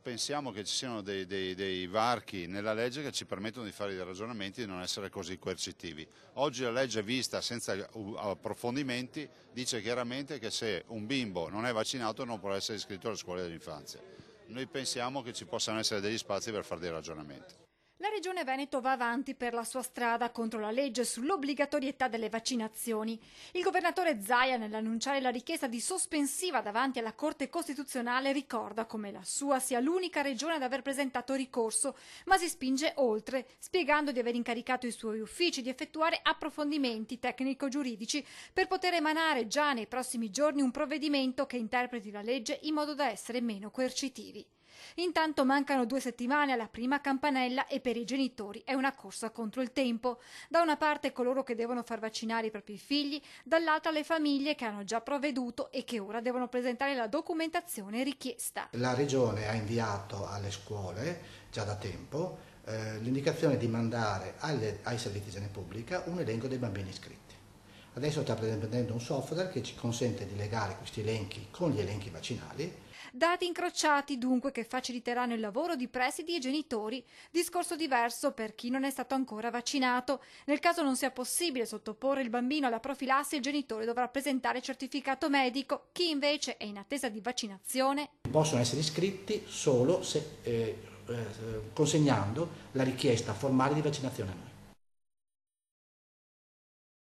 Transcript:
pensiamo che ci siano dei varchi nella legge che ci permettono di fare dei ragionamenti e di non essere così coercitivi. Oggi la legge vista senza approfondimenti dice chiaramente che se un bimbo non è vaccinato non può essere iscritto alle scuole dell'infanzia. Noi pensiamo che ci possano essere degli spazi per fare dei ragionamenti. La Regione Veneto va avanti per la sua strada contro la legge sull'obbligatorietà delle vaccinazioni. Il governatore Zaia, nell'annunciare la richiesta di sospensiva davanti alla Corte Costituzionale, ricorda come la sua sia l'unica regione ad aver presentato ricorso, ma si spinge oltre, spiegando di aver incaricato i suoi uffici di effettuare approfondimenti tecnico-giuridici per poter emanare già nei prossimi giorni un provvedimento che interpreti la legge in modo da essere meno coercitivi. Intanto mancano 2 settimane alla prima campanella e per i genitori è una corsa contro il tempo. Da una parte coloro che devono far vaccinare i propri figli, dall'altra le famiglie che hanno già provveduto e che ora devono presentare la documentazione richiesta. La Regione ha inviato alle scuole già da tempo l'indicazione di mandare ai servizi di igiene pubblica un elenco dei bambini iscritti. Adesso sta prendendo un software che ci consente di legare questi elenchi con gli elenchi vaccinali. Dati incrociati dunque che faciliteranno il lavoro di presidi e genitori. Discorso diverso per chi non è stato ancora vaccinato. Nel caso non sia possibile sottoporre il bambino alla profilassi, il genitore dovrà presentare certificato medico. Chi invece è in attesa di vaccinazione Possono essere iscritti solo se, consegnando la richiesta formale di vaccinazione a noi.